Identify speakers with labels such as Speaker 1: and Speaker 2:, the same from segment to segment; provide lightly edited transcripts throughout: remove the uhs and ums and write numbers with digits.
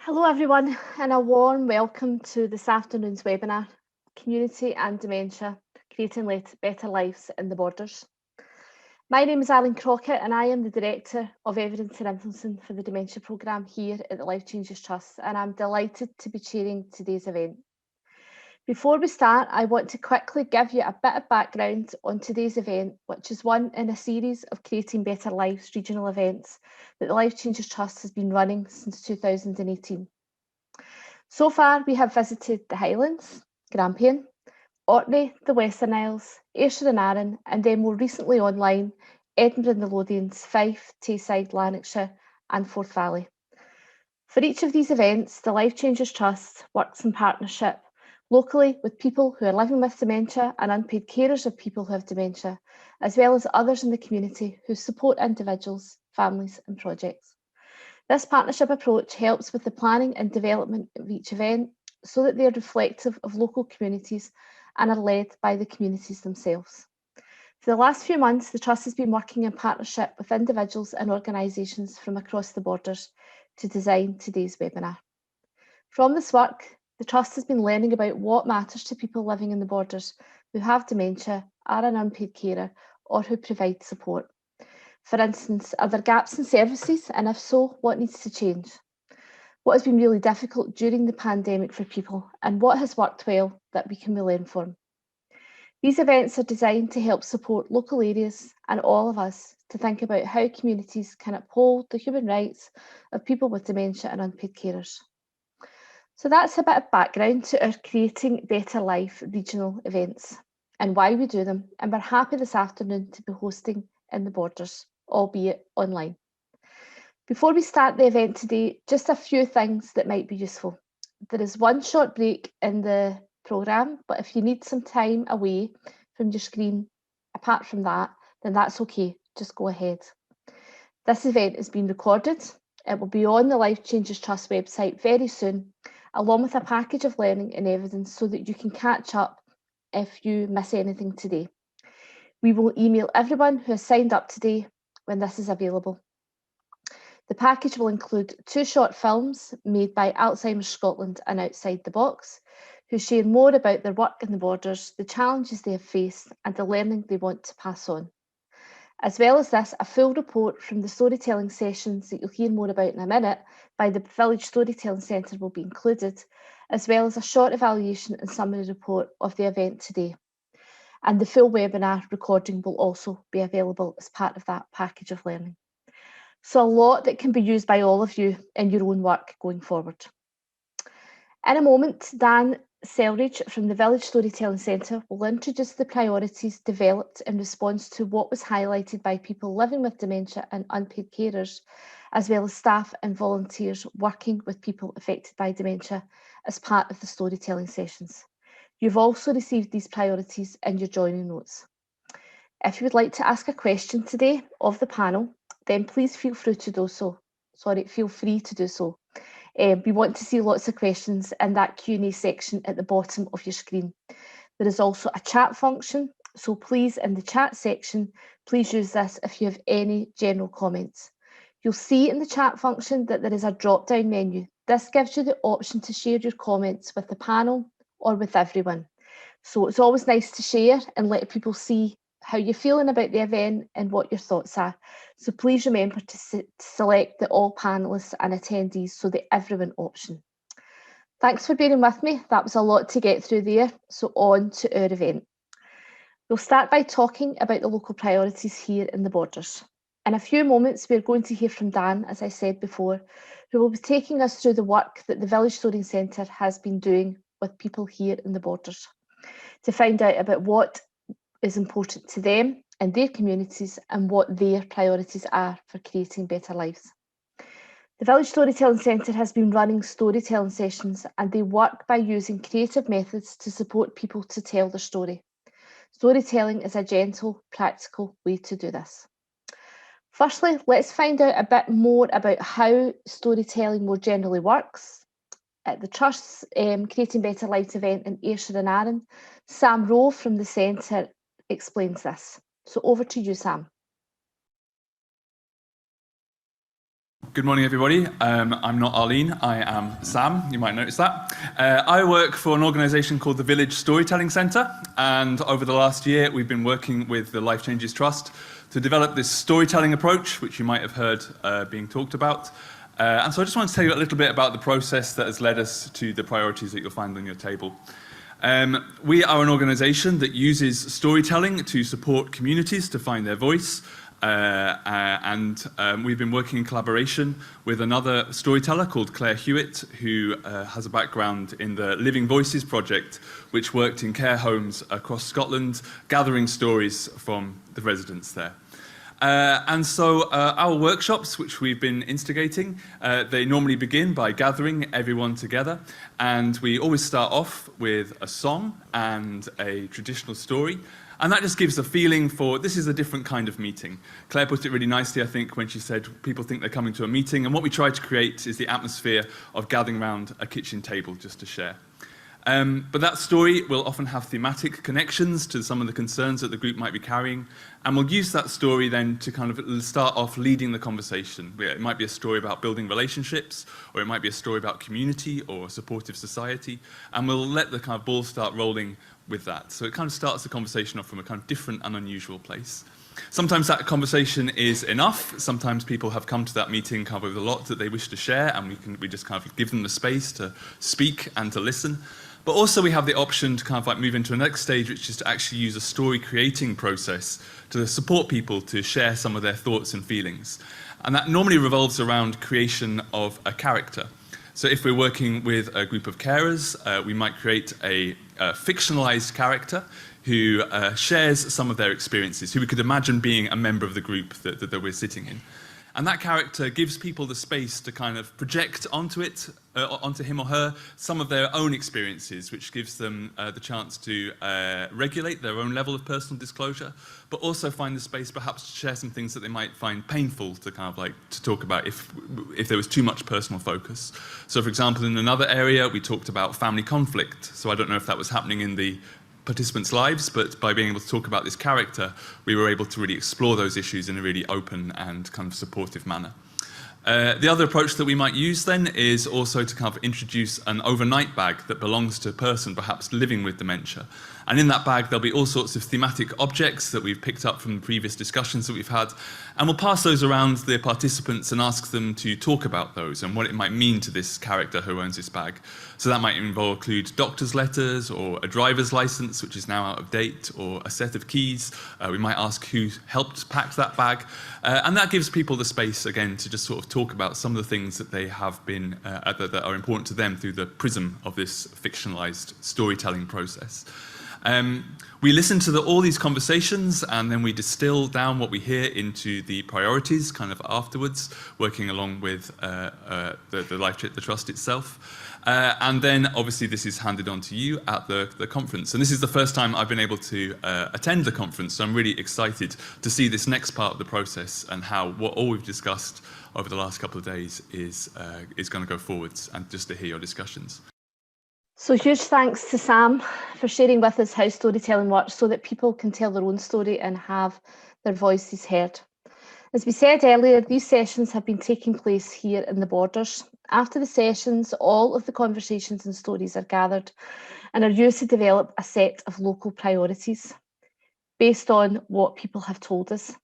Speaker 1: Hello everyone and a warm welcome to this afternoon's webinar, Community and Dementia, Creating Better Lives in the Borders. My name is Arlene Crockett and I am the Director of Evidence and Influencing for the Dementia Programme here at the Life Changes Trust, and I'm delighted to be chairing today's event. Before we start, I want to quickly give you a bit of background on today's event, which is one in a series of Creating Better Lives regional events that the Life Changes Trust has been running since 2018. So far, we have visited the Highlands, Grampian, Orkney, the Western Isles, Ayrshire and Arran, and then more recently online, Edinburgh and the Lothians, Fife, Tayside, Lanarkshire and Forth Valley. For each of these events, the Life Changes Trust works in partnership locally with people who are living with dementia and unpaid carers of people who have dementia, as well as others in the community who support individuals, families and projects. This partnership approach helps with the planning and development of each event so that they are reflective of local communities and are led by the communities themselves. For the last few months, the Trust has been working in partnership with individuals and organisations from across the borders to design today's webinar. From this work, the Trust has been learning about what matters to people living in the borders who have dementia, are an unpaid carer, or who provide support. For instance, are there gaps in services, and if so, what needs to change? What has been really difficult during the pandemic for people, and what has worked well that we can learn from? These events are designed to help support local areas and all of us to think about how communities can uphold the human rights of people with dementia and unpaid carers. So that's a bit of background to our Creating Better Life regional events and why we do them, and we're happy this afternoon to be hosting in the borders, albeit online. Before we start the event today, just a few things that might be useful. There is one short break in the programme, but if you need some time away from your screen, apart from that, then that's okay, just go ahead. This event is being recorded. It will be on the Life Changes Trust website very soon, along with a package of learning and evidence so that you can catch up if you miss anything today. We will email everyone who has signed up today when this is available. The package will include 2 short films made by Alzheimer's Scotland and Outside the Box, who share more about their work in the borders, the challenges they have faced and the learning they want to pass on. As well as this, a full report from the storytelling sessions that you'll hear more about in a minute by the Village Storytelling Centre will be included, as well as a short evaluation and summary report of the event today. And the full webinar recording will also be available as part of that package of learning. So a lot that can be used by all of you in your own work going forward. In a moment, Dan Selridge from the Village Storytelling Centre will introduce the priorities developed in response to what was highlighted by people living with dementia and unpaid carers, as well as staff and volunteers working with people affected by dementia as part of the storytelling sessions. You've also received these priorities in your joining notes. If you would like to ask a question today of the panel, then please feel free to do so. We want to see lots of questions in that Q&A section at the bottom of your screen. There is also a chat function, so please, in the chat section, please use this if you have any general comments. You'll see in the chat function that there is a drop-down menu. This gives you the option to share your comments with the panel or with everyone. So it's always nice to share and let people see how you're feeling about the event and what your thoughts are. So please remember to select the all panellists and attendees, so the everyone option. Thanks for bearing with me. That was a lot to get through there. So on to our event. We'll start by talking about the local priorities here in the borders. In a few moments, we're going to hear from Dan, as I said before, who will be taking us through the work that the Village Story Centre has been doing with people here in the borders to find out about what is important to them and their communities and what their priorities are for creating better lives. The Village Storytelling Centre has been running storytelling sessions, and they work by using creative methods to support people to tell their story. Storytelling is a gentle, practical way to do this. Firstly, let's find out a bit more about how storytelling more generally works. At the Trust's Creating Better Lives event in Ayrshire and Arran, Sam Rowe from the Centre explains this. So over to you, Sam.
Speaker 2: Good morning, everybody. I'm not Arlene, I am Sam, you might notice that. I work for an organisation called the Village Storytelling Centre, and over the last year we've been working with the Life Changes Trust to develop this storytelling approach, which you might have heard being talked about. And so I just want to tell you a little bit about the process that has led us to the priorities that you'll find on your table. We are an organisation that uses storytelling to support communities to find their voice. We've been working in collaboration with another storyteller called Claire Hewitt, who has a background in the Living Voices project, which worked in care homes across Scotland, gathering stories from the residents there. Our workshops, which we've been instigating, they normally begin by gathering everyone together, and we always start off with a song and a traditional story. And that just gives a feeling for, this is a different kind of meeting. Claire put it really nicely, I think, when she said people think they're coming to a meeting, and what we try to create is the atmosphere of gathering around a kitchen table just to share. But that story will often have thematic connections to some of the concerns that the group might be carrying, and we'll use that story then to kind of start off leading the conversation. It might be a story about building relationships, or it might be a story about community or a supportive society, and we'll let the kind of ball start rolling with that. So it kind of starts the conversation off from a kind of different and unusual place. Sometimes that conversation is enough. Sometimes people have come to that meeting kind of with a lot that they wish to share, and we just kind of give them the space to speak and to listen. But also we have the option to kind of like move into a next stage, which is to actually use a story creating process to support people to share some of their thoughts and feelings. And that normally revolves around creation of a character. So if we're working with a group of carers, we might create a fictionalized character who shares some of their experiences, who we could imagine being a member of the group that we're sitting in. And that character gives people the space to kind of project onto it, onto him or her, some of their own experiences, which gives them the chance to regulate their own level of personal disclosure, but also find the space perhaps to share some things that they might find painful to kind of like to talk about if there was too much personal focus. So for example, in another area, we talked about family conflict. So I don't know if that was happening in the participants' lives, but by being able to talk about this character, we were able to really explore those issues in a really open and kind of supportive manner. The other approach that we might use then is also to kind of introduce an overnight bag that belongs to a person perhaps living with dementia. And in that bag, there'll be all sorts of thematic objects that we've picked up from previous discussions that we've had. And we'll pass those around the participants and ask them to talk about those and what it might mean to this character who owns this bag. So that might include doctor's letters or a driver's license, which is now out of date, or a set of keys. We might ask who helped pack that bag. And that gives people the space, again, to just sort of talk about some of the things that they have been, that are important to them through the prism of this fictionalized storytelling process. We listen to all these conversations, and then we distill down what we hear into the priorities kind of afterwards, working along with the trust itself. And then obviously this is handed on to you at the conference. And this is the first time I've been able to attend the conference, so I'm really excited to see this next part of the process and how all we've discussed over the last couple of days is going to go forwards, and just to hear your discussions.
Speaker 1: So huge thanks to Sam for sharing with us how storytelling works so that people can tell their own story and have their voices heard. As we said earlier, these sessions have been taking place here in the Borders. After the sessions, all of the conversations and stories are gathered and are used to develop a set of local priorities based on what people have told us.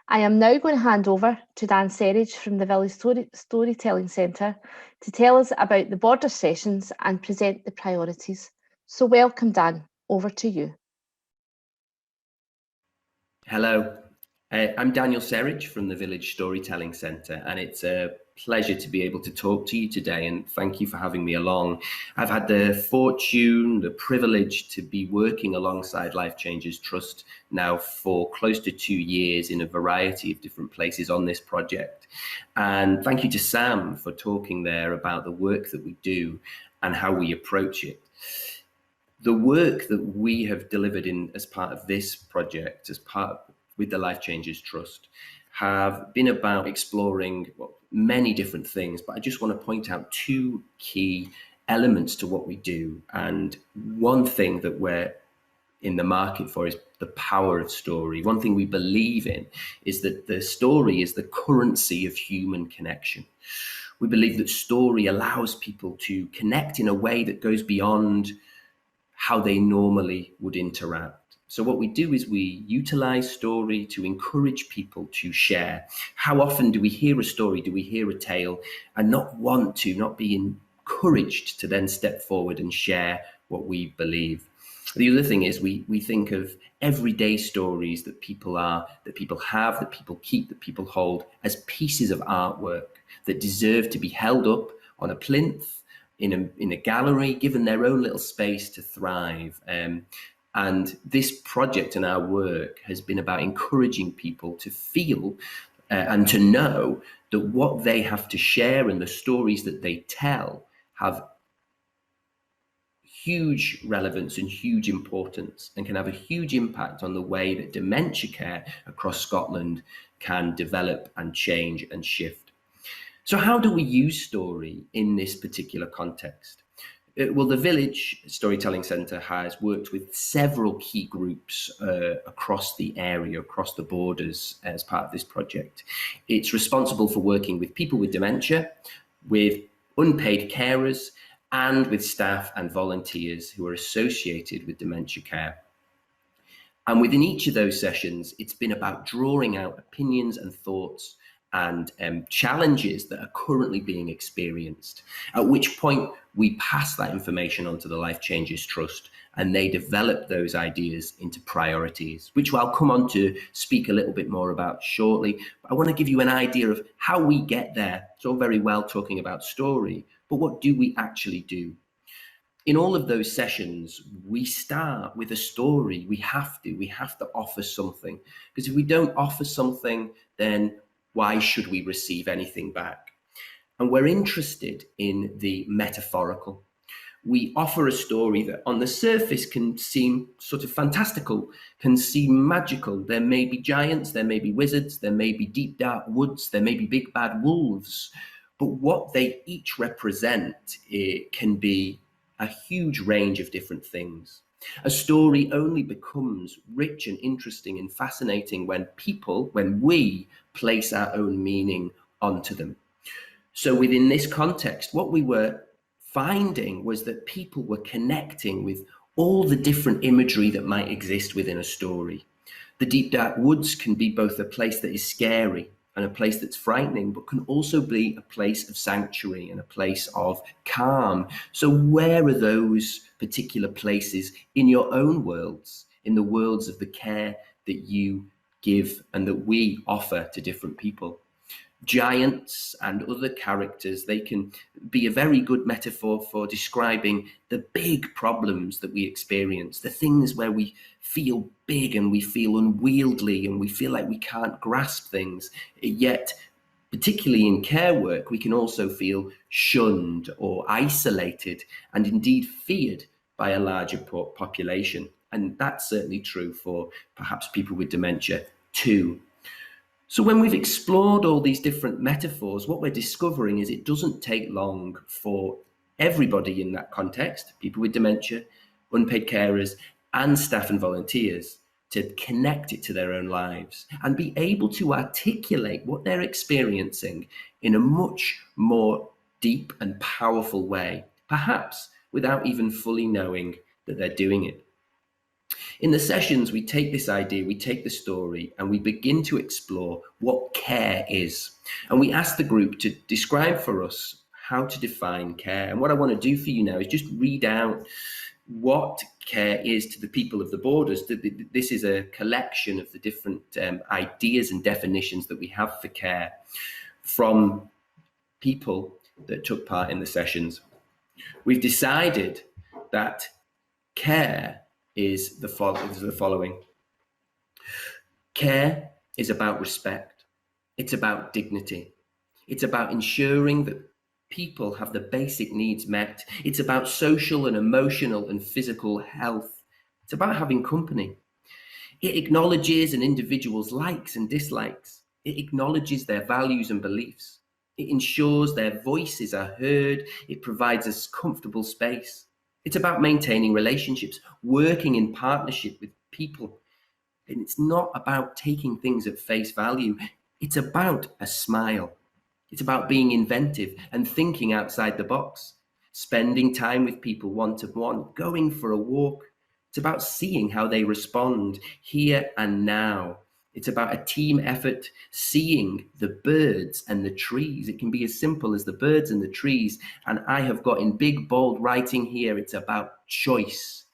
Speaker 1: I am now going to hand over to Dan Serridge from the Village Storytelling Centre to tell us about the border sessions and present the priorities. So welcome, Dan, over to you.
Speaker 3: Hello, I'm Daniel Serridge from the Village Storytelling Centre, and it's a pleasure to be able to talk to you today, and thank you for having me along. I've had the fortune, the privilege to be working alongside Life Changes Trust now for close to 2 years in a variety of different places on this project. And thank you to Sam for talking there about the work that we do and how we approach it. The work that we have delivered as part of this project, with the Life Changes Trust, have been about exploring many different things, but I just want to point out 2 key elements to what we do. And one thing that we're in the market for is the power of story. One thing we believe in is that the story is the currency of human connection. We believe that story allows people to connect in a way that goes beyond how they normally would interact. So what we do is we utilize story to encourage people to share. How often do we hear a story, do we hear a tale, and not be encouraged to then step forward and share what we believe? The other thing is we think of everyday stories that people have, that people keep, that people hold as pieces of artwork that deserve to be held up on a plinth, in a gallery, given their own little space to thrive. And this project and our work has been about encouraging people to feel and to know that what they have to share and the stories that they tell have huge relevance and huge importance, and can have a huge impact on the way that dementia care across Scotland can develop and change and shift. So how do we use story in this particular context? Well, the Village Storytelling Centre has worked with several key groups across the area, across the borders, as part of this project. It's responsible for working with people with dementia, with unpaid carers, and with staff and volunteers who are associated with dementia care. And within each of those sessions, it's been about drawing out opinions and thoughts and challenges that are currently being experienced, at which point we pass that information on to the Life Changes Trust, and they develop those ideas into priorities, which I'll come on to speak a little bit more about shortly. But I want to give you an idea of how we get there. It's all very well talking about story, but what do we actually do? In all of those sessions, we start with a story. We have to offer something, because if we don't offer something, then why should we receive anything back? And we're interested in the metaphorical. We offer a story that on the surface can seem sort of fantastical, can seem magical. There may be giants, there may be wizards, there may be deep dark woods, there may be big bad wolves, but what they each represent, it can be a huge range of different things. A story only becomes rich and interesting and fascinating when we place our own meaning onto them. So within this context, what we were finding was that people were connecting with all the different imagery that might exist within a story. The deep dark woods can be both a place that is scary and a place that's frightening, but can also be a place of sanctuary and a place of calm. So where are those particular places in your own worlds, in the worlds of the care that you give and that we offer to different people? Giants and other characters, they can be a very good metaphor for describing the big problems that we experience, the things where we feel big and we feel unwieldy and we feel like we can't grasp things. Yet, particularly in care work, we can also feel shunned or isolated and indeed feared by a larger population. And that's certainly true for perhaps people with dementia too. So when we've explored all these different metaphors, what we're discovering is it doesn't take long for everybody in that context, people with dementia, unpaid carers, and staff and volunteers, to connect it to their own lives and be able to articulate what they're experiencing in a much more deep and powerful way, perhaps without even fully knowing that they're doing it. In the sessions, we take this idea, we take the story, and we begin to explore what care is. And we ask the group to describe for us how to define care. And what I want to do for you now is just read out what care is to the people of the borders. This is a collection of the different ideas and definitions that we have for care from people that took part in the sessions. We've decided that care is the following. Care is about respect. It's about dignity. It's about ensuring that people have the basic needs met. It's about social and emotional and physical health. It's about having company. It acknowledges an individual's likes and dislikes. It acknowledges their values and beliefs. It ensures their voices are heard. It provides us comfortable space. It's about maintaining relationships, working in partnership with people. And it's not about taking things at face value. It's about a smile. It's about being inventive and thinking outside the box, spending time with people one-to-one, going for a walk. It's about seeing how they respond here and now. It's about a team effort, seeing the birds and the trees. It can be as simple as the birds and the trees. And I have got in big, bold writing here, it's about choice.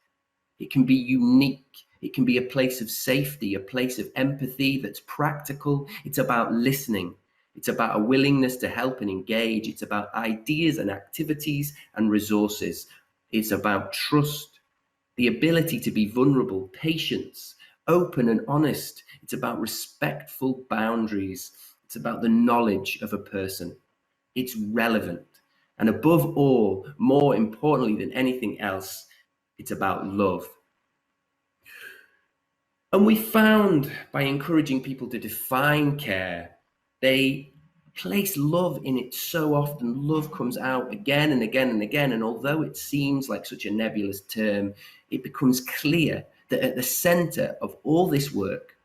Speaker 3: It can be unique. It can be a place of safety, a place of empathy that's practical. It's about listening. It's about a willingness to help and engage. It's about ideas and activities and resources. It's about trust, the ability to be vulnerable, patience, open and honest. It's about respectful boundaries. It's about the knowledge of a person. It's relevant. And above all, more importantly than anything else, it's about love. And we found by encouraging people to define care, they place love in it so often. Love comes out again and again and again. And although it seems like such a nebulous term, it becomes clear that at the center of all this work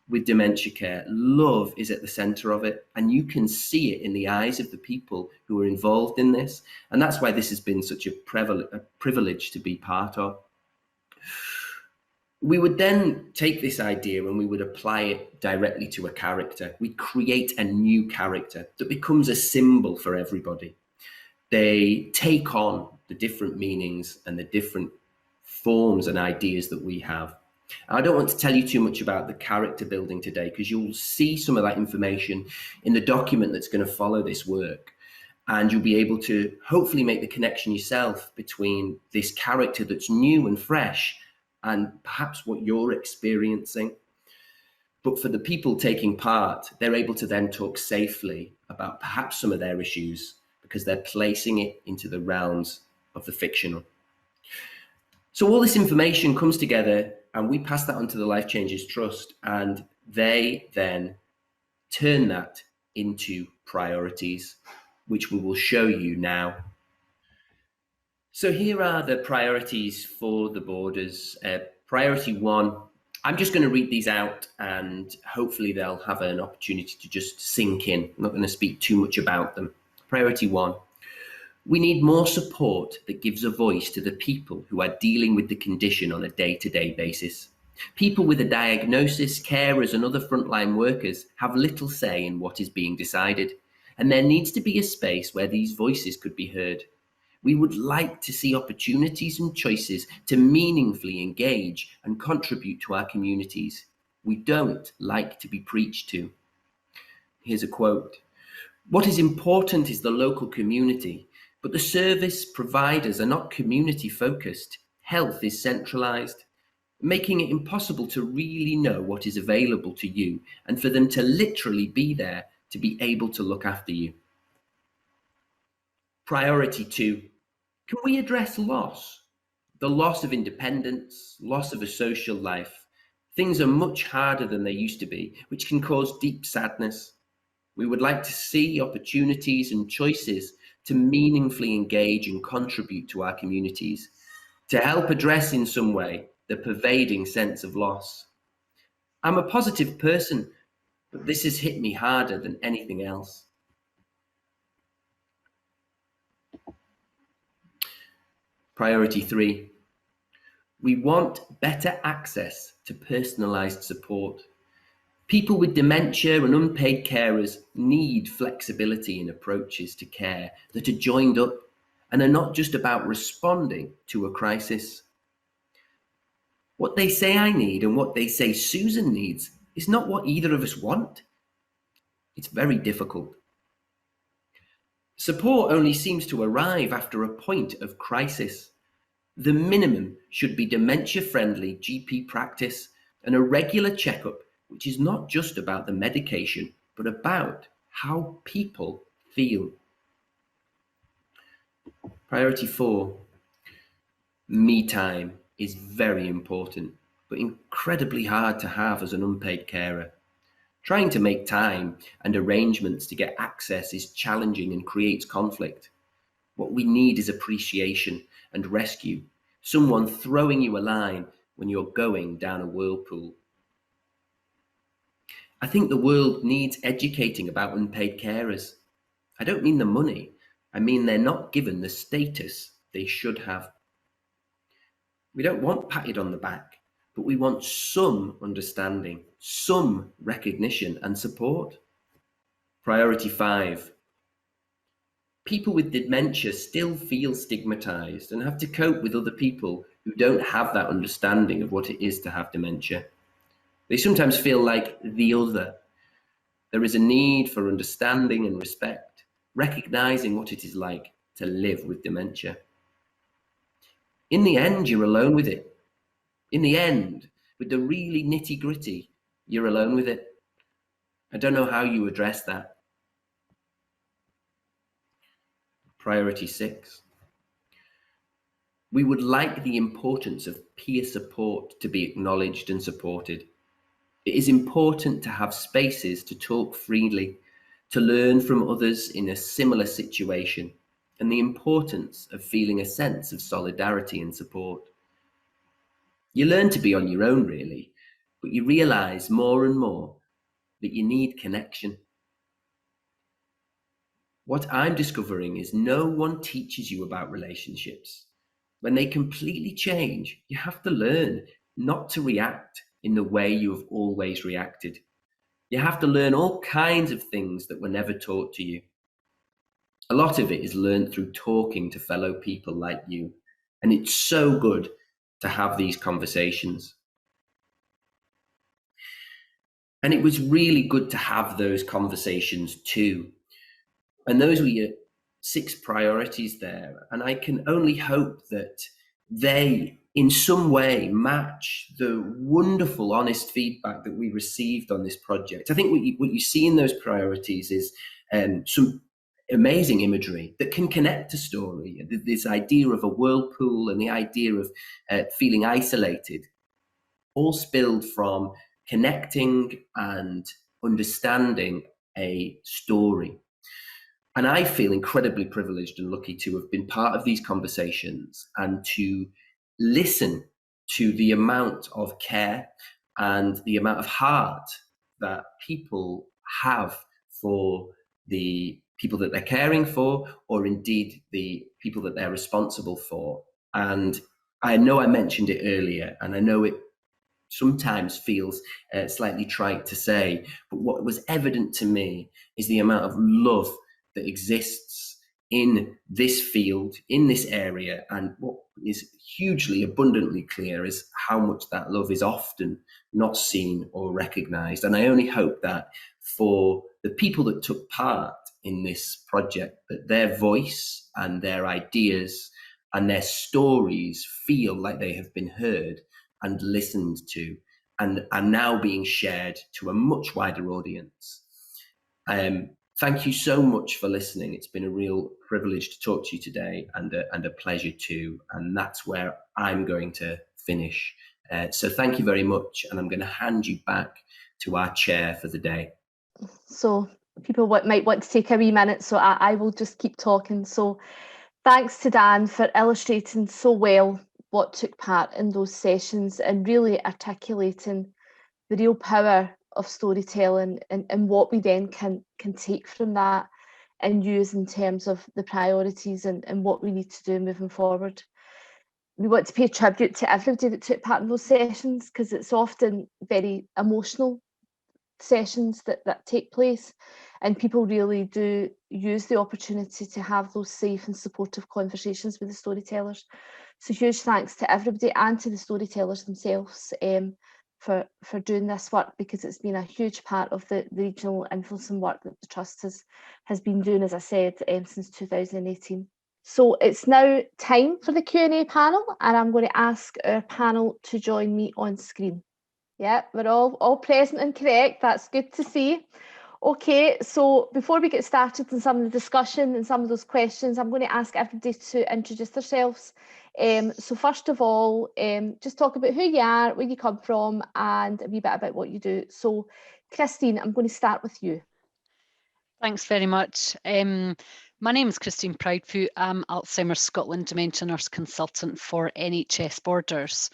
Speaker 3: with dementia care, love is at the center of it. And you can see it in the eyes of the people who are involved in this. And that's why this has been such a privilege to be part of. We would then take this idea and we would apply it directly to a character. We'd create a new character that becomes a symbol for everybody. They take on the different meanings and the different forms and ideas that we have. I don't want to tell you too much about the character building today, because you'll see some of that information in the document that's going to follow this work. And you'll be able to hopefully make the connection yourself between this character that's new and fresh and perhaps what you're experiencing. But for the people taking part, they're able to then talk safely about perhaps some of their issues because they're placing it into the realms of the fictional. So all this information comes together and we pass that on to the Life Changes Trust, and they then turn that into priorities, which we will show you now. So here are the priorities for the borders. Priority 1, I'm just going to read these out and hopefully they'll have an opportunity to just sink in. I'm not going to speak too much about them. Priority 1, we need more support that gives a voice to the people who are dealing with the condition on a day-to-day basis. People with a diagnosis, carers and other frontline workers have little say in what is being decided, and there needs to be a space where these voices could be heard. We would like to see opportunities and choices to meaningfully engage and contribute to our communities. We don't like to be preached to. Here's a quote. What is important is the local community, but the service providers are not community focused. Health is centralized, making it impossible to really know what is available to you and for them to literally be there to be able to look after you. Priority 2. Can we address loss? The loss of independence, loss of a social life. Things are much harder than they used to be, which can cause deep sadness. We would like to see opportunities and choices to meaningfully engage and contribute to our communities, to help address in some way the pervading sense of loss. I'm a positive person, but this has hit me harder than anything else. Priority 3, we want better access to personalised support. People with dementia and unpaid carers need flexibility in approaches to care that are joined up and are not just about responding to a crisis. What they say I need and what they say Susan needs is not what either of us want. It's very difficult. Support only seems to arrive after a point of crisis. The minimum should be dementia-friendly GP practice and a regular checkup, which is not just about the medication, but about how people feel. Priority 4, me time is very important, but incredibly hard to have as an unpaid carer. Trying to make time and arrangements to get access is challenging and creates conflict. What we need is appreciation and rescue, someone throwing you a line when you're going down a whirlpool. I think the world needs educating about unpaid carers. I don't mean the money, I mean they're not given the status they should have. We don't want patted on the back, but we want some understanding, some recognition and support. Priority 5. People with dementia still feel stigmatized and have to cope with other people who don't have that understanding of what it is to have dementia. They sometimes feel like the other. There is a need for understanding and respect, recognizing what it is like to live with dementia. In the end, you're alone with it. In the end, with the really nitty-gritty, you're alone with it. I don't know how you address that. Priority 6. We would like the importance of peer support to be acknowledged and supported. It is important to have spaces to talk freely, to learn from others in a similar situation, and the importance of feeling a sense of solidarity and support. You learn to be on your own, really, but you realise more and more that you need connection. What I'm discovering is no one teaches you about relationships. When they completely change, you have to learn not to react in the way you have always reacted. You have to learn all kinds of things that were never taught to you. A lot of it is learned through talking to fellow people like you, and it's so good to have these conversations. And it was really good to have those conversations too. And those were your 6 priorities there. And I can only hope that they, in some way, match the wonderful, honest feedback that we received on this project. I think what you see in those priorities is some amazing imagery that can connect to story. This idea of a whirlpool and the idea of feeling isolated, all spilled from connecting and understanding a story. And I feel incredibly privileged and lucky to have been part of these conversations and to listen to the amount of care and the amount of heart that people have for the people that they're caring for, or indeed the people that they're responsible for. And I know I mentioned it earlier, and I know it sometimes feels slightly trite to say, but what was evident to me is the amount of love that exists in this field, in this area, and what is hugely abundantly clear is how much that love is often not seen or recognized. And I only hope that for the people that took part in this project, that their voice and their ideas and their stories feel like they have been heard and listened to, and are now being shared to a much wider audience. Thank you so much for listening. It's been a real privilege to talk to you today, and a pleasure too. And that's where I'm going to finish. So thank you very much. And I'm going to hand you back to our chair for the day.
Speaker 1: So people might want to take a wee minute, so I will just keep talking. So thanks to Dan for illustrating so well what took part in those sessions and really articulating the real power of storytelling and what we then can take from that and use in terms of the priorities and what we need to do moving forward. We want to pay tribute to everybody that took part in those sessions, because it's often very emotional sessions that take place, and people really do use the opportunity to have those safe and supportive conversations with the storytellers. So huge thanks to everybody and to the storytellers themselves for doing this work, because it's been a huge part of the regional influencing work that the Trust has been doing, as I said, since 2018. So it's now time for the Q&A panel, and I'm going to ask our panel to join me on screen. Yeah, we're all present and correct. That's good to see. Okay, so before we get started in some of the discussion and some of those questions, I'm going to ask everybody to introduce themselves. So first of all, just talk about who you are, where you come from, and a wee bit about what you do. So Christine, I'm going to start with you.
Speaker 4: Thanks very much. My name is Christine Proudfoot. I'm Alzheimer's Scotland Dementia Nurse Consultant for NHS Borders.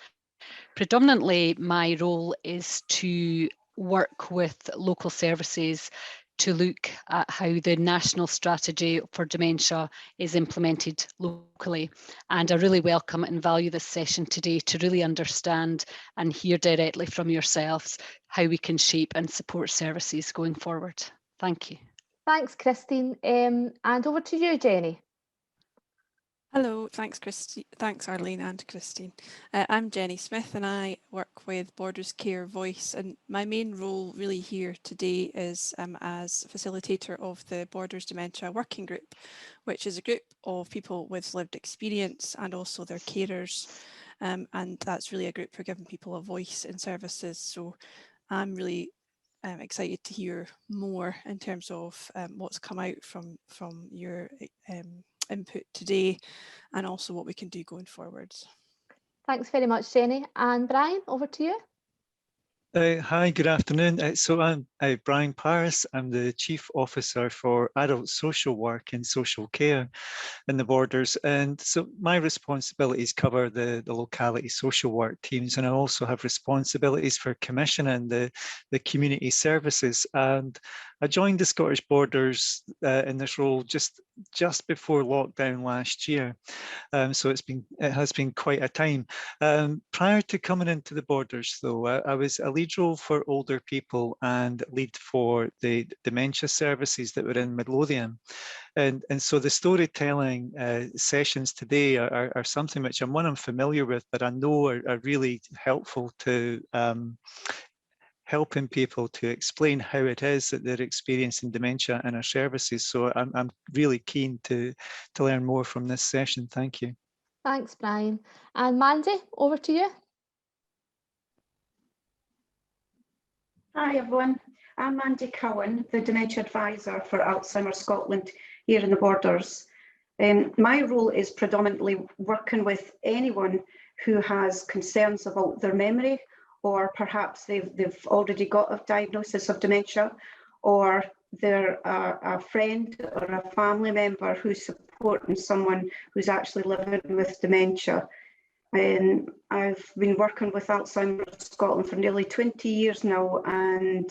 Speaker 4: Predominantly, my role is to work with local services to look at how the national strategy for dementia is implemented locally. And I really welcome and value this session today to really understand and hear directly from yourselves how we can shape and support services going forward. Thank you.
Speaker 1: Thanks, Christine. And over to you, Jenny.
Speaker 5: Hello, thanks Arlene and Christine. I'm Jenny Smith and I work with Borders Care Voice, and my main role really here today is as facilitator of the Borders Dementia Working Group, which is a group of people with lived experience and also their carers, and that's really a group for giving people a voice in services. So I'm really excited to hear more in terms of what's come out from your input today, and also what we can do going forwards.
Speaker 1: Thanks very much, Jenny. And Brian, over to you.
Speaker 6: Hi, good afternoon. So I'm Brian Paris. I'm the Chief Officer for Adult Social Work and Social Care in the Borders. And so my responsibilities cover the locality social work teams, and I also have responsibilities for commissioning the community services. And I joined the Scottish Borders in this role just before lockdown last year. So it has been quite a time. Prior to coming into the Borders, though, I was a lead role for older people and lead for the dementia services that were in Midlothian. And so the storytelling sessions today are something which I'm familiar with, but I know are really helpful to helping people to explain how it is that they're experiencing dementia in our services. So I'm really keen to learn more from this session. Thank you.
Speaker 1: Thanks, Brian. And Mandy, over to you.
Speaker 7: Hi everyone, I'm Mandy Cowan, the Dementia Advisor for Alzheimer's Scotland here in the Borders. My role is predominantly working with anyone who has concerns about their memory, or perhaps they've already got a diagnosis of dementia, or they're a friend or a family member who's supporting someone who's actually living with dementia. And I've been working with Alzheimer's Scotland for nearly 20 years now, and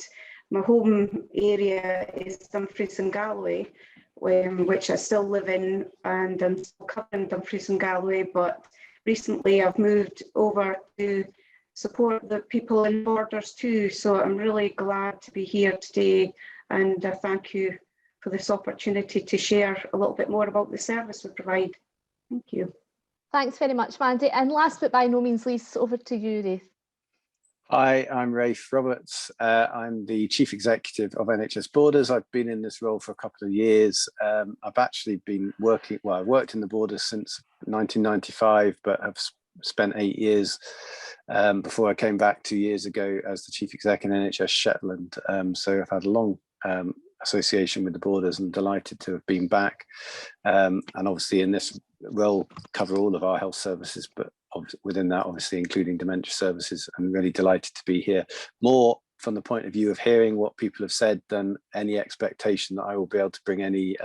Speaker 7: my home area is Dumfries and Galloway, which I still live in, and I'm still covering Dumfries and Galloway, but recently I've moved over to support the people in Borders too. So I'm really glad to be here today, and thank you for this opportunity to share a little bit more about the service we provide. Thank you.
Speaker 1: Thanks very much, Mandy. And last but by no means least, over to you, Rafe.
Speaker 8: Hi, I'm Ruth Roberts. I'm the Chief Executive of NHS Borders. I've been in this role for a couple of years. I've actually been working, I worked in the Borders since 1995, but have spent 8 years before I came back 2 years ago as the Chief Exec in NHS Shetland. So I've had a long association with the Borders and delighted to have been back. And obviously in this role, cover all of our health services, but within that, obviously including dementia services. I'm really delighted to be here, more from the point of view of hearing what people have said than any expectation that I will be able to bring any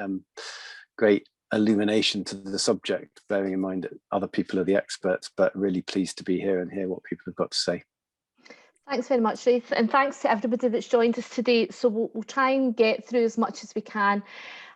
Speaker 8: great illumination to the subject, bearing in mind that other people are the experts, but really pleased to be here and hear what people have got to say.
Speaker 1: Thanks very much, Ruth, and thanks to everybody that's joined us today. So we'll try and get through as much as we can.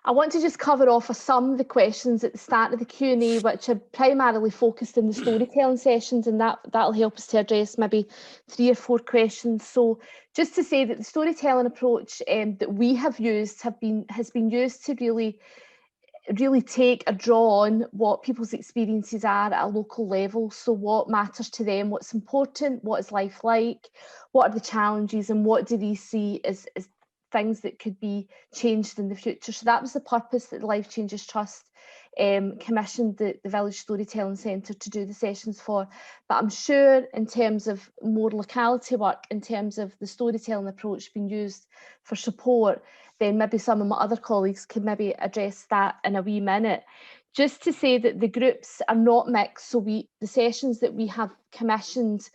Speaker 1: I want to just cover off some of the questions at the start of the Q&A, which are primarily focused in the storytelling sessions, and that'll help us to address maybe 3 or 4 questions. So just to say that the storytelling approach that we have used has been used to really take a draw on what people's experiences are at a local level. So what matters to them, what's important, what is life like, what are the challenges, and what do they see as things that could be changed in the future. So that was the purpose that the Life Changes Trust commissioned the Village Storytelling Centre to do the sessions for. But I'm sure in terms of more locality work, in terms of the storytelling approach being used for support, then maybe some of my other colleagues could maybe address that in a wee minute. Just to say that the groups are not mixed, so the sessions that we have commissioned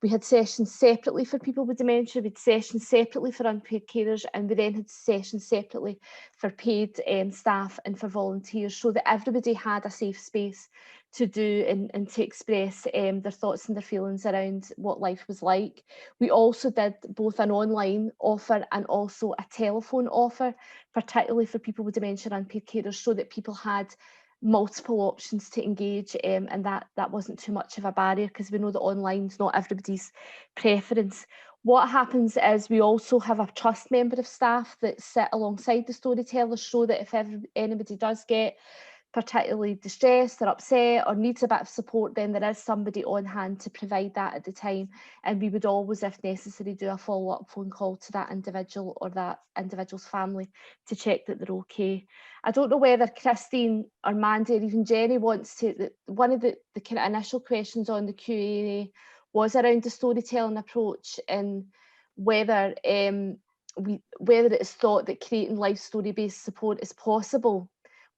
Speaker 1: We had sessions separately for people with dementia, we had sessions separately for unpaid carers, and we then had sessions separately for paid staff and for volunteers, so that everybody had a safe space to do and to express their thoughts and their feelings around what life was like. We also did both an online offer and also a telephone offer, particularly for people with dementia and unpaid carers, so that people had multiple options to engage, and that wasn't too much of a barrier, because we know that online's not everybody's preference. What happens is we also have a trust member of staff that sit alongside the storytellers, so that if anybody does get particularly distressed or upset or needs a bit of support, then there is somebody on hand to provide that at the time. And we would always, if necessary, do a follow-up phone call to that individual or that individual's family to check that they're okay. I don't know whether Christine or Mandy or even Jenny wants to, one of the kind of initial questions on the Q&A was around the storytelling approach, and whether whether it's thought that creating life story-based support is possible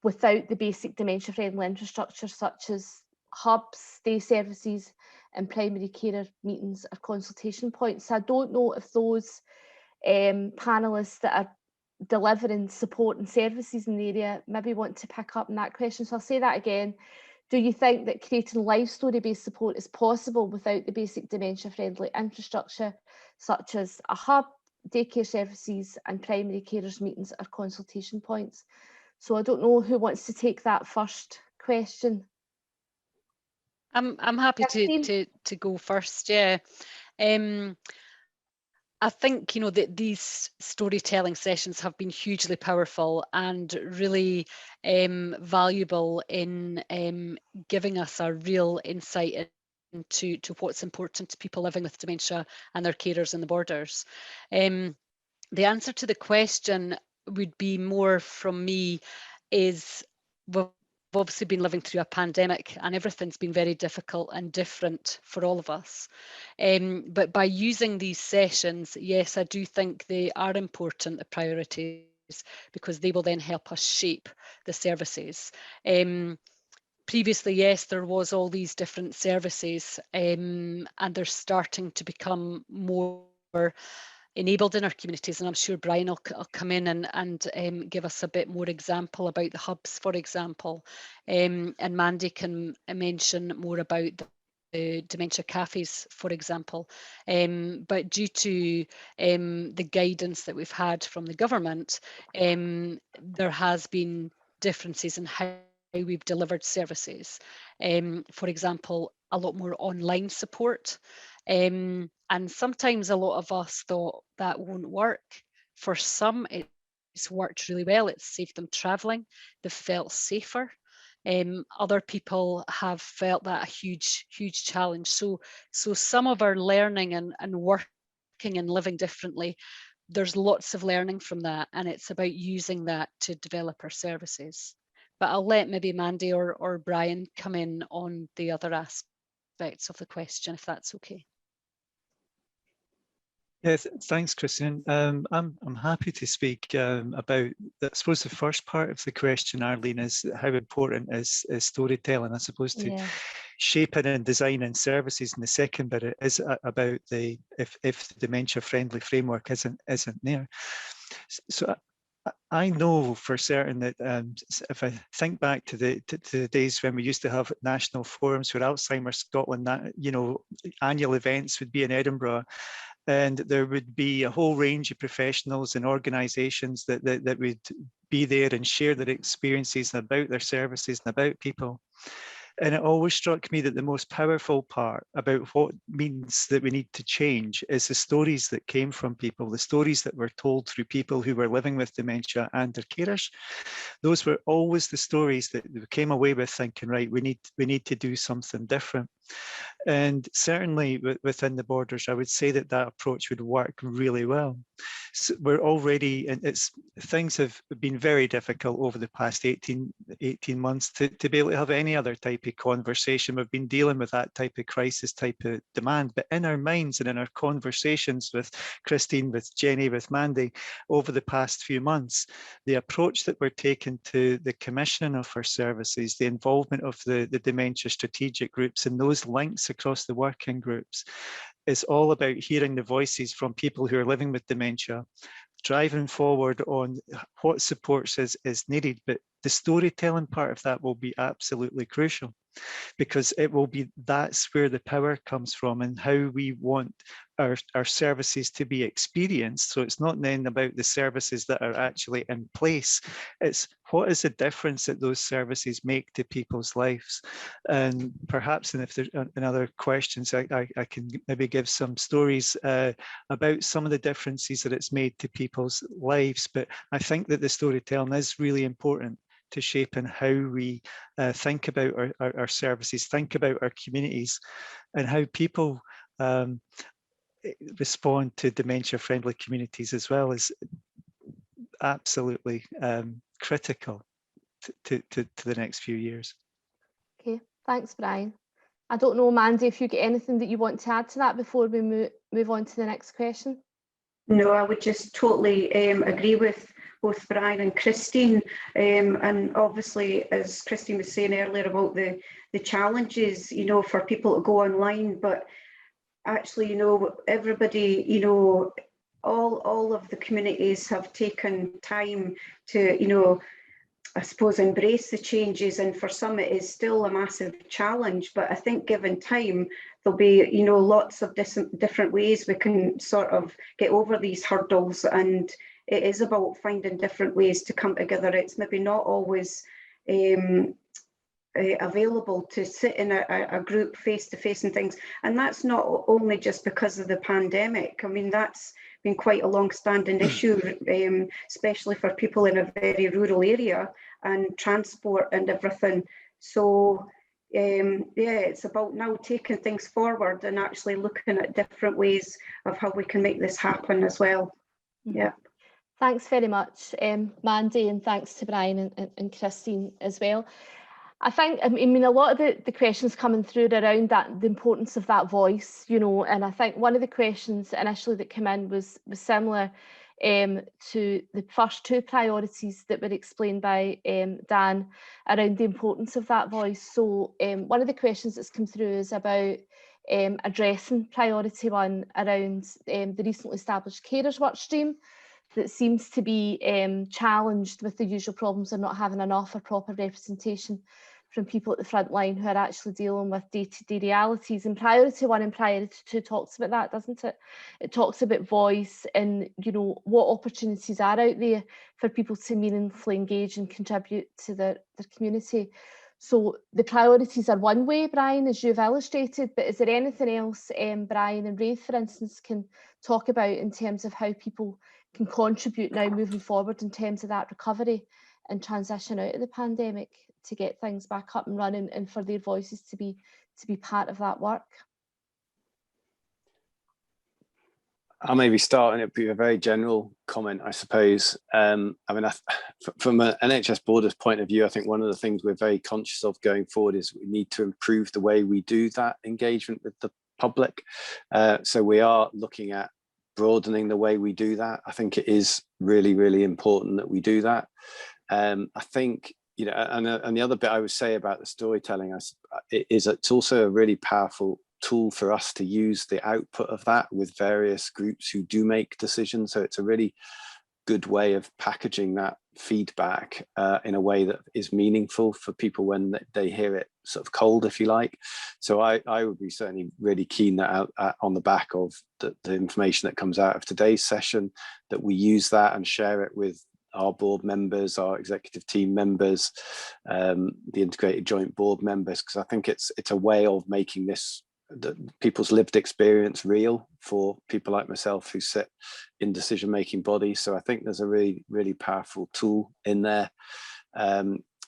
Speaker 1: without the basic dementia-friendly infrastructure such as hubs, day services and primary carer meetings or consultation points. So I don't know if those panellists that are delivering support and services in the area maybe want to pick up on that question. So I'll say that again. Do you think that creating life story-based support is possible without the basic dementia-friendly infrastructure such as a hub, daycare services and primary carers meetings or consultation points? So I don't know who wants to take that first question.
Speaker 4: I'm happy to go first. Yeah, I think, you know, that these storytelling sessions have been hugely powerful and really valuable in giving us a real insight into what's important to people living with dementia and their carers in the borders. The answer to the question would be more from me is we've obviously been living through a pandemic and everything's been very difficult and different for all of us. But by using these sessions, yes, I do think they are important, the priorities, because they will then help us shape the services. Previously, yes, there was all these different services and they're starting to become more enabled in our communities, and I'm sure Brian will come in and give us a bit more example about the hubs, for example, and Mandy can mention more about the dementia cafes, for example. But due to the guidance that we've had from the government, there has been differences in how we've delivered services. For example, a lot more online support. And sometimes a lot of us thought that won't work. For some, it's worked really well. It's saved them traveling. They've felt safer. Other people have felt that a huge challenge. So some of our learning and working and living differently, there's lots of learning from that, and it's about using that to develop our services. But I'll let maybe Mandy or Brian come in on the other aspects of the question, if that's okay.
Speaker 6: Yes, thanks, Christian. I'm happy to speak about, I suppose the first part of the question, Arlene, is how important is storytelling, I suppose, to shaping and designing services. And the second bit is about the if the dementia-friendly framework isn't there. So I know for certain that if I think back to the days when we used to have national forums for Alzheimer's Scotland, that, you know, annual events would be in Edinburgh, and there would be a whole range of professionals and organisations that would be there and share their experiences about their services and about people. And it always struck me that the most powerful part about what means that we need to change is the stories that came from people, the stories that were told through people who were living with dementia and their carers. Those were always the stories that we came away with thinking, right, we need to do something different. And certainly within the borders, I would say that approach would work really well. So we're already, and things have been very difficult over the past 18 months to be able to have any other type of conversation. We've been dealing with that type of crisis, type of demand, but in our minds and in our conversations with Christine, with Jenny, with Mandy over the past few months, the approach that we're taking to the commissioning of our services, the involvement of the dementia strategic groups and those links across the working groups, is all about hearing the voices from people who are living with dementia, driving forward on what supports is needed, but the storytelling part of that will be absolutely crucial, because it will be, that's where the power comes from and how we want our services to be experienced. So it's not then about the services that are actually in place, it's what is the difference that those services make to people's lives. And perhaps, and if there's other questions, I can maybe give some stories about some of the differences that it's made to people's lives. But I think that the storytelling is really important to shaping how we think about our services, think about our communities, and how people respond to dementia-friendly communities as well is absolutely critical to the next few years.
Speaker 1: Okay, thanks, Brian. I don't know, Mandy, if you get anything that you want to add to that before we move on to the next question.
Speaker 7: No, I would just totally agree with both Brian and Christine. And obviously, as Christine was saying earlier about the challenges, you know, for people to go online, but actually, you know, everybody, you know, all of the communities have taken time to, you know, I suppose, embrace the changes, and for some it is still a massive challenge, but I think given time there'll be, you know, lots of different ways we can sort of get over these hurdles, and it is about finding different ways to come together. It's maybe not always available to sit in a group face to face and things, and that's not only just because of the pandemic. I mean, that's been quite a long-standing issue, especially for people in a very rural area, and transport and everything. So yeah, it's about now taking things forward and actually looking at different ways of how we can make this happen as well. Yeah.
Speaker 1: Thanks very much, Mandy, and thanks to Brian and Christine as well. I mean, a lot of the questions coming through around that, the importance of that voice, you know, and I think one of the questions initially that came in was similar to the first two priorities that were explained by Dan around the importance of that voice. So one of the questions that's come through is about addressing priority one around the recently established carers work stream that seems to be challenged with the usual problems of not having enough or proper representation from people at the front line who are actually dealing with day-to-day realities. And priority one and priority two talks about that, doesn't it? It talks about voice and, you know, what opportunities are out there for people to meaningfully engage and contribute to their community. So the priorities are one way, Brian, as you've illustrated, but is there anything else Brian and Ruth, for instance, can talk about in terms of how people can contribute now moving forward in terms of that recovery and transition out of the pandemic to get things back up and running, and for their voices to be part of that work?
Speaker 8: I'll maybe start, and it'd be a very general comment, I suppose. I mean, from an NHS Borders point of view, I think one of the things we're very conscious of going forward is we need to improve the way we do that engagement with the public. So we are looking at broadening the way we do that. I think it is really, really important that we do that. I think, you know, and the other bit I would say about the storytelling is it's also a really powerful tool for us to use the output of that with various groups who do make decisions. So it's a really good way of packaging that feedback in a way that is meaningful for people when they hear it sort of cold, if you like. So I would be certainly really keen that on the back of the information that comes out of today's session, that we use that and share it with our board members, our executive team members, the integrated joint board members, because I think it's a way of making this people's lived experience real for people like myself who sit in decision-making bodies. So I think there's a really, really powerful tool in there.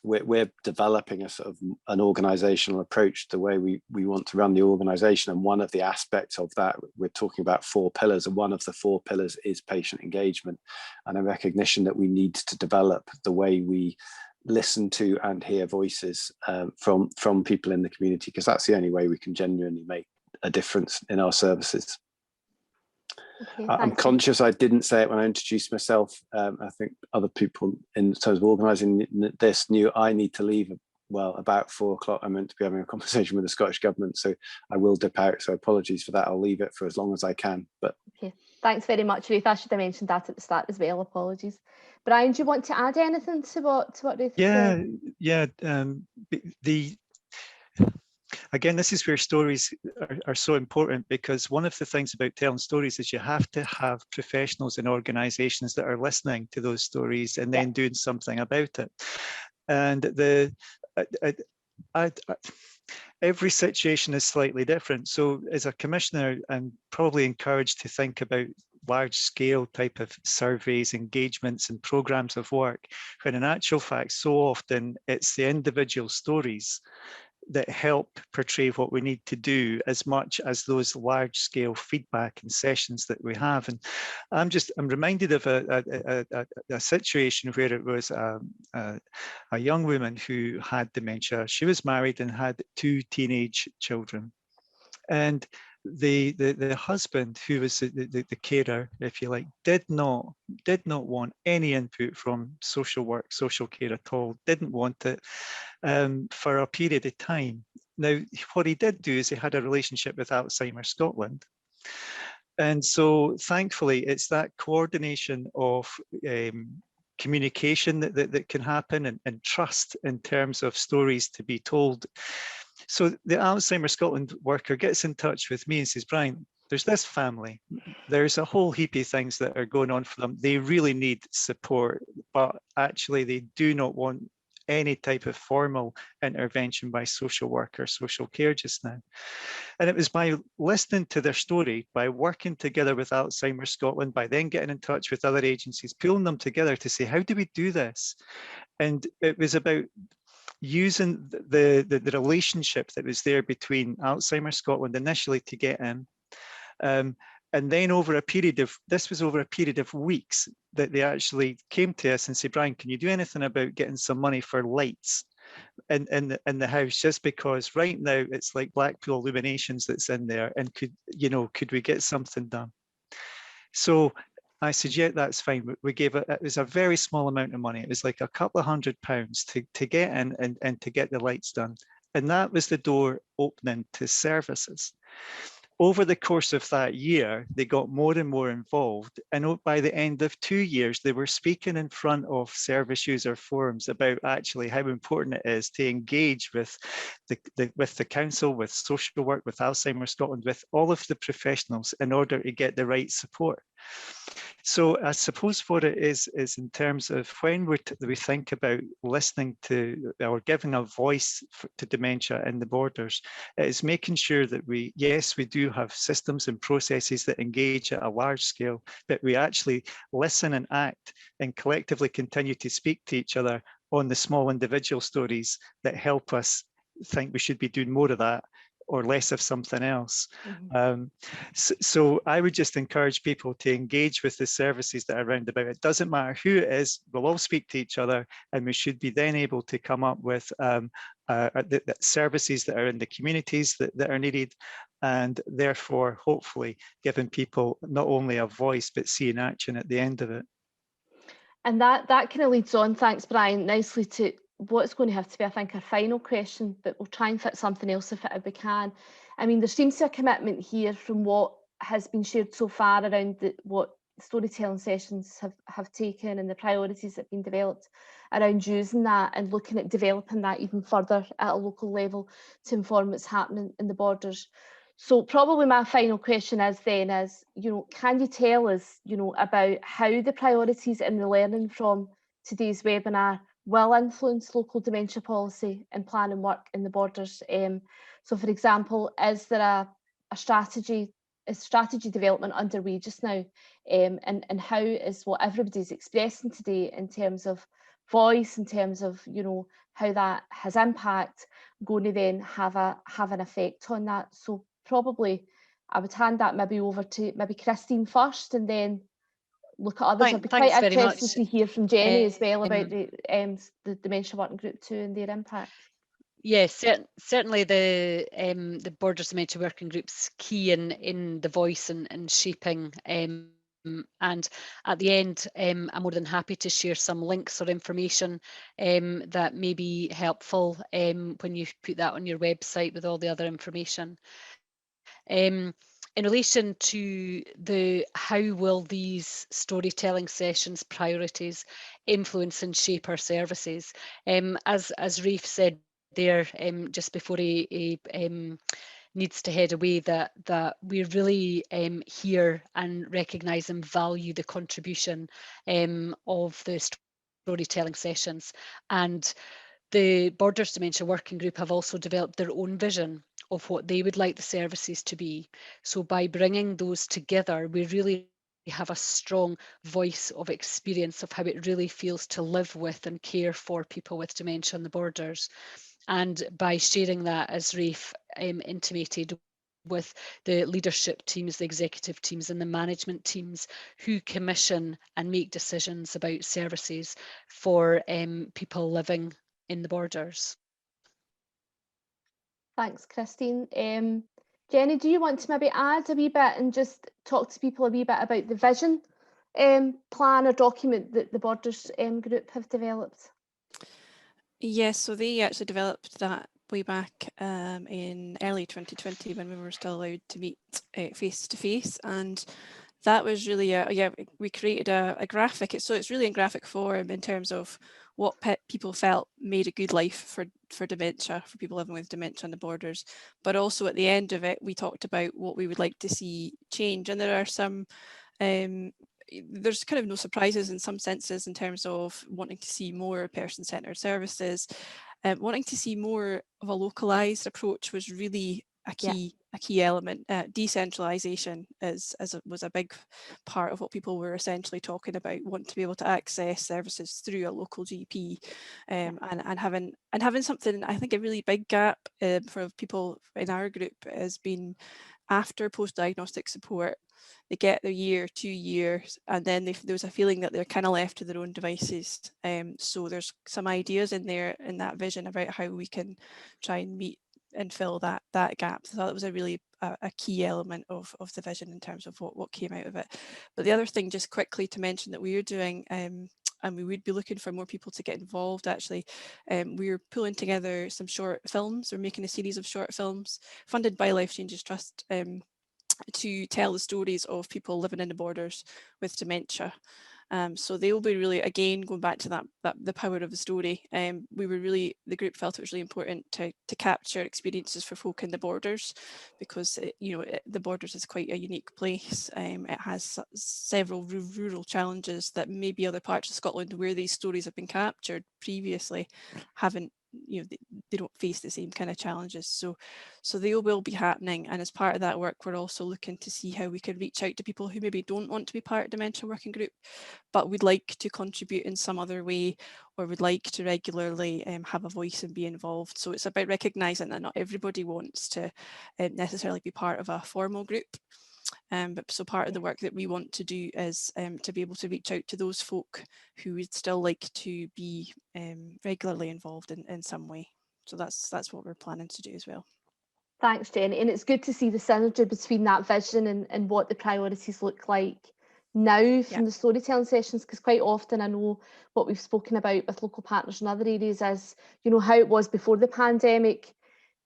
Speaker 8: We're developing a sort of an organizational approach to the way we want to run the organization, and one of the aspects of that, we're talking about 4 pillars, and one of the 4 pillars is patient engagement, and a recognition that we need to develop the way we listen to and hear voices from people in the community, because that's the only way we can genuinely make a difference in our services.
Speaker 1: Okay,
Speaker 8: I'm conscious I didn't say it when I introduced myself. I think other people in terms of organising this knew I need to leave well, about 4 o'clock, I'm meant to be having a conversation with the Scottish Government, so I will dip out. So apologies for that. I'll leave it for as long as I can. But
Speaker 1: okay, thanks very much, Ruth. I should have mentioned that at the start as well. Apologies. Brian, do you want to add anything to what Ruth said?
Speaker 6: Yeah. Again, this is where stories are so important, because one of the things about telling stories is you have to have professionals and organisations that are listening to those stories and then doing something about it. And every situation is slightly different. So as a commissioner, I'm probably encouraged to think about large scale type of surveys, engagements and programs of work, when in actual fact, so often it's the individual stories that help portray what we need to do, as much as those large scale feedback and sessions that we have. And I'm reminded of a situation where it was a young woman who had dementia. She was married and had 2 teenage children. And the husband, who was the carer, if you like, did not want any input from social work, social care at all, didn't want it for a period of time. Now, what he did do is he had a relationship with Alzheimer's Scotland. And so thankfully, it's that coordination of communication that can happen, and trust in terms of stories to be told. So the Alzheimer's Scotland worker gets in touch with me and says, Brian, there's this family, there's a whole heap of things that are going on for them. They really need support, but actually they do not want any type of formal intervention by social work or social care just now. And it was by listening to their story, by working together with Alzheimer's Scotland, by then getting in touch with other agencies, pulling them together to say, how do we do this? And it was about using the relationship that was there between Alzheimer's Scotland initially to get in. And then over a period of weeks, that they actually came to us and said, Brian, can you do anything about getting some money for lights in the house? Just because right now it's like Blackpool Illuminations that's in there, and could we get something done? So I said, yeah, that's fine. We gave it was a very small amount of money. It was like a couple of £100 to get in and to get the lights done. And that was the door opening to services. Over the course of that year, they got more and more involved. And by the end of 2 years, they were speaking in front of service user forums about actually how important it is to engage with the council, with social work, with Alzheimer's Scotland, with all of the professionals in order to get the right support. So I suppose what it is in terms of when we think about listening to or giving a voice to dementia in the borders, it is making sure that we do have systems and processes that engage at a large scale, but we actually listen and act and collectively continue to speak to each other on the small individual stories that help us think we should be doing more of that or less of something else. Mm-hmm. So I would just encourage people to engage with the services that are around about. It doesn't matter who it is, we'll all speak to each other, and we should be then able to come up with the services that are in the communities that are needed, and therefore hopefully giving people not only a voice but seeing action at the end of it.
Speaker 1: And that kind of leads on, thanks Brian, nicely to what's going to have to be, I think, our final question, but we'll try and fit something else if we can. I mean, there seems to be a commitment here from what has been shared so far around what storytelling sessions have taken and the priorities that have been developed around using that and looking at developing that even further at a local level to inform what's happening in the borders. So probably my final question is, can you tell us, about how the priorities and the learning from today's webinar will influence local dementia policy and planning work in the borders? So, for example, is there a strategy development underway just now? And how is what everybody's expressing today in terms of voice, in terms of how that has impact, going to then have an effect on that? So probably I would hand that maybe over to Christine first, and then look at others. I'd be quite interested to hear from Jenny as well about the Dementia Working Group too and their impact.
Speaker 4: Yes, certainly the Borders Dementia Working Group's key in the voice and shaping And at the end, I'm more than happy to share some links or information that may be helpful when you put that on your website with all the other information. In relation to the how will these storytelling sessions priorities influence and shape our services, as Rafe said there just before he needs to head away, that we really hear and recognise and value the contribution of the storytelling sessions. And the Borders Dementia Working Group have also developed their own vision of what they would like the services to be. So by bringing those together, we really have a strong voice of experience of how it really feels to live with and care for people with dementia on the borders. And by sharing that, as Rafe intimated, with the leadership teams, the executive teams and the management teams who commission and make decisions about services for people living in the borders.
Speaker 1: Thanks, Christine. Jenny, do you want to maybe add a wee bit and just talk to people a wee bit about the vision plan or document that the Borders group have developed?
Speaker 5: Yes, so they actually developed that way back in early 2020 when we were still allowed to meet face to face, and that was really we created a graphic. So it's really in graphic form in terms of what people felt made a good life for dementia, for people living with dementia on the borders. But also at the end of it, we talked about what we would like to see change. And there are some, there's kind of no surprises in some senses in terms of wanting to see more person-centered services. Wanting to see more of a localized approach was really a key element. Decentralization was a big part of what people were essentially talking about, wanting to be able to access services through a local GP, and having something. I think a really big gap for people in our group has been after post-diagnostic support. They get their year, 2 years, and then there's a feeling that they're kind of left to their own devices. So there's some ideas in there in that vision about how we can try and meet and fill that gap. So that was a really a key element of the vision in terms of what came out of it. But the other thing, just quickly to mention, that we are doing, and we would be looking for more people to get involved actually. We're pulling together some short films. We're making a series of short films funded by Life Changes Trust to tell the stories of people living in the borders with dementia. So they will be really, again, going back to that the power of the story. The group felt it was really important to capture experiences for folk in the borders, because the borders is quite a unique place. It has several rural challenges that maybe other parts of Scotland where these stories have been captured previously haven't. They don't face the same kind of challenges, so they will be happening. And as part of that work, we're also looking to see how we can reach out to people who maybe don't want to be part of Dementia Working Group, but would like to contribute in some other way, or would like to regularly have a voice and be involved. So it's about recognising that not everybody wants to necessarily be part of a formal group. But so part of the work that we want to do is to be able to reach out to those folk who would still like to be regularly involved in some way. So that's what we're planning to do as well.
Speaker 1: Thanks, Jenny. And it's good to see the synergy between that vision and what the priorities look like now from the storytelling sessions, because quite often I know what we've spoken about with local partners in other areas is, how it was before the pandemic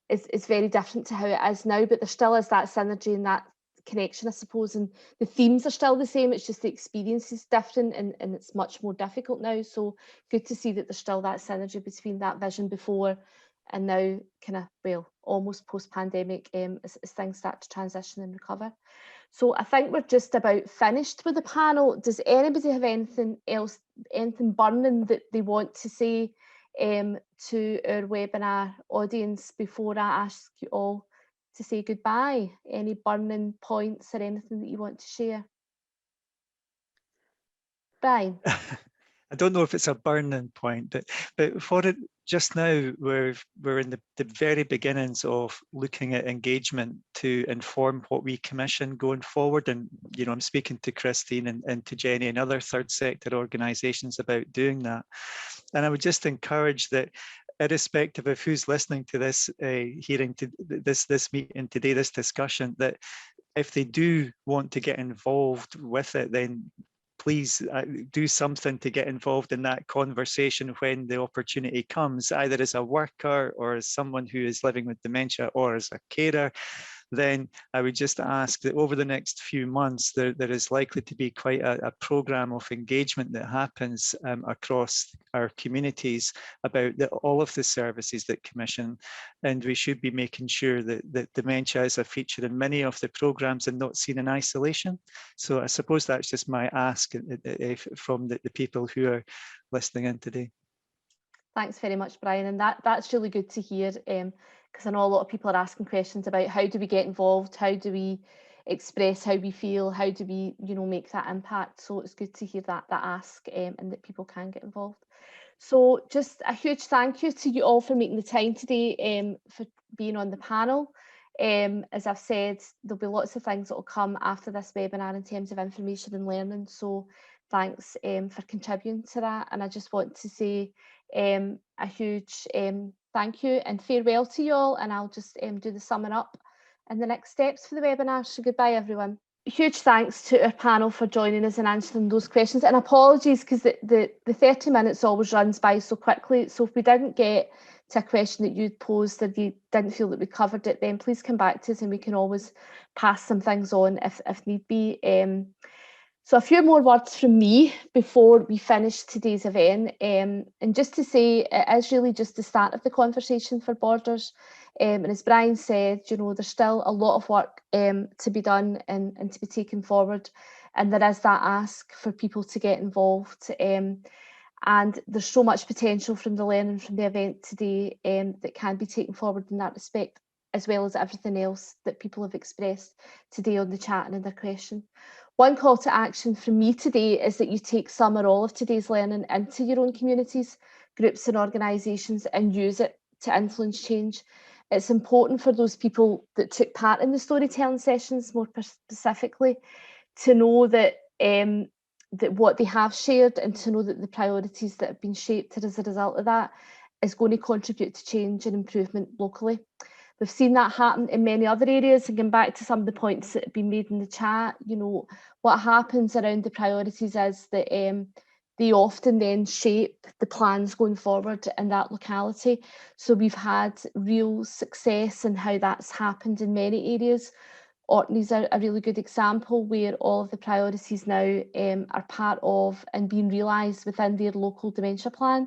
Speaker 1: is very different to how it is now, but there still is that synergy and that connection, I suppose, and the themes are still the same. It's just the experience is different, and it's much more difficult now. So good to see that there's still that synergy between that vision before and now, almost post-pandemic, as things start to transition and recover. So I think we're just about finished with the panel. Does anybody have anything else, anything burning that they want to say to our webinar audience before I ask you all to say goodbye? Any burning points or anything that you want to share? Brian?
Speaker 6: I don't know if it's a burning point, but for it just now, we're in the very beginnings of looking at engagement to inform what we commission going forward. And I'm speaking to Christine and to Jenny and other third sector organisations about doing that. And I would just encourage that, irrespective of who's listening to this, hearing to this meeting today, this discussion, that if they do want to get involved with it, then please do something to get involved in that conversation when the opportunity comes, either as a worker or as someone who is living with dementia or as a carer. Then I would just ask that over the next few months, there is likely to be quite a programme of engagement that happens across our communities about all of the services that commission. And we should be making sure that dementia is a feature in many of the programmes and not seen in isolation. So I suppose that's just my ask from the people who are listening in today.
Speaker 1: Thanks very much, Brian, and that's really good to hear, because I know a lot of people are asking questions about how do we get involved, how do we express how we feel, how do we, make that impact. So it's good to hear that ask, and that people can get involved. So just a huge thank you to you all for making the time today, for being on the panel. As I've said, there'll be lots of things that will come after this webinar in terms of information and learning. So thanks for contributing to that. And I just want to say a huge thank you and farewell to you all. And I'll just do the summing up and the next steps for the webinar. So goodbye, everyone. Huge thanks to our panel for joining us and answering those questions. And apologies, because the 30 minutes always runs by so quickly. So if we didn't get to a question that you'd posed or you didn't feel that we covered it, then please come back to us and we can always pass some things on if need be. So a few more words from me before we finish today's event. And just to say, it is really just the start of the conversation for Borders. And as Brian said, there's still a lot of work to be done and to be taken forward. And there is that ask for people to get involved. And there's so much potential from the learning from the event today that can be taken forward in that respect, as well as everything else that people have expressed today on the chat and in their question. One call to action from me today is that you take some or all of today's learning into your own communities, groups and organisations and use it to influence change. It's important for those people that took part in the storytelling sessions, more specifically, to know that that what they have shared and to know that the priorities that have been shaped as a result of that is going to contribute to change and improvement locally. We've seen that happen in many other areas, and going back to some of the points that have been made in the chat, what happens around the priorities is that they often then shape the plans going forward in that locality. So we've had real success in how that's happened in many areas. Orkney's a really good example where all of the priorities now are part of and being realised within their local dementia plan.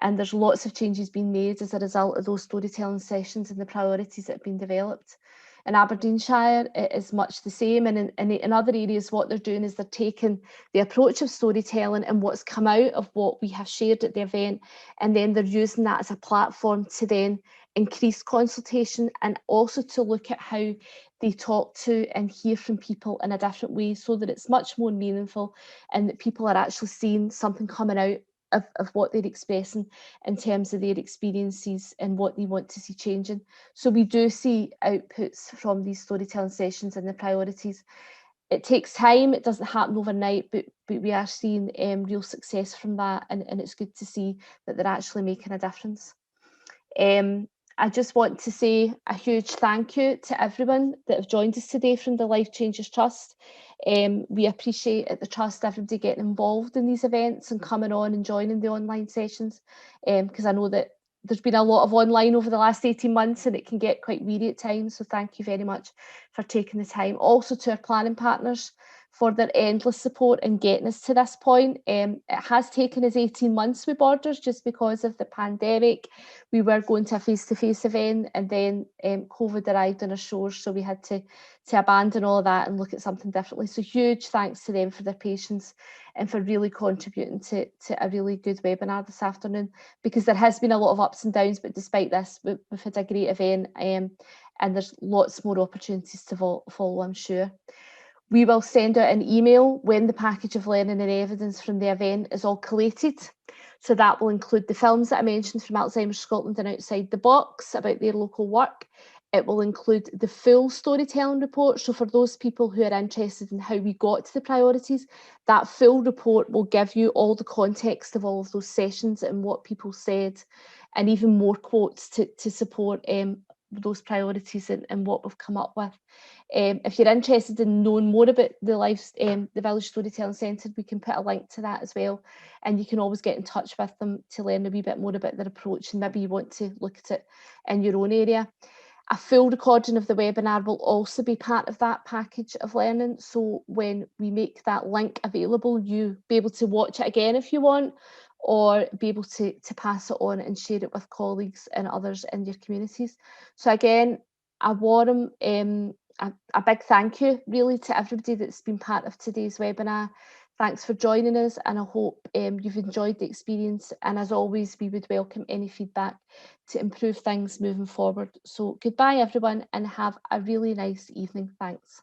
Speaker 1: And there's lots of changes being made as a result of those storytelling sessions and the priorities that have been developed. In Aberdeenshire, it is much the same. And in other areas, what they're doing is they're taking the approach of storytelling and what's come out of what we have shared at the event, and then they're using that as a platform to then increase consultation and also to look at how they talk to and hear from people in a different way, so that it's much more meaningful and that people are actually seeing something coming out of what they're expressing in terms of their experiences and what they want to see changing. So we do see outputs from these storytelling sessions and the priorities. It takes time, it doesn't happen overnight, but we are seeing real success from that, and it's good to see that they're actually making a difference. I just want to say a huge thank you to everyone that have joined us today from the Life Changes Trust. We appreciate at the Trust everybody getting involved in these events and coming on and joining the online sessions, because I know that there's been a lot of online over the last 18 months and it can get quite weary at times. So thank you very much for taking the time. Also to our planning partners for their endless support in getting us to this point. It has taken us 18 months with Borders just because of the pandemic. We were going to a face-to-face event and then COVID arrived on our shores, so we had to abandon all of that and look at something differently. So huge thanks to them for their patience and for really contributing to a really good webinar this afternoon, because there has been a lot of ups and downs, but despite this, we've had a great event, and there's lots more opportunities to follow, I'm sure. We will send out an email when the package of learning and evidence from the event is all collated. So that will include the films that I mentioned from Alzheimer's Scotland and Outside the Box about their local work. It will include the full storytelling report. So for those people who are interested in how we got to the priorities, that full report will give you all the context of all of those sessions and what people said, and even more quotes to support those priorities and what we've come up with. If you're interested in knowing more about the Village Storytelling Centre, we can put a link to that as well, and you can always get in touch with them to learn a wee bit more about their approach, and maybe you want to look at it in your own area. A full recording of the webinar will also be part of that package of learning, so when we make that link available, you'll be able to watch it again if you want, or be able to pass it on and share it with colleagues and others in your communities. So again, a warm, a big thank you really to everybody that's been part of today's webinar. Thanks for joining us, and I hope you've enjoyed the experience, and as always we would welcome any feedback to improve things moving forward. So goodbye everyone, and have a really nice evening. Thanks.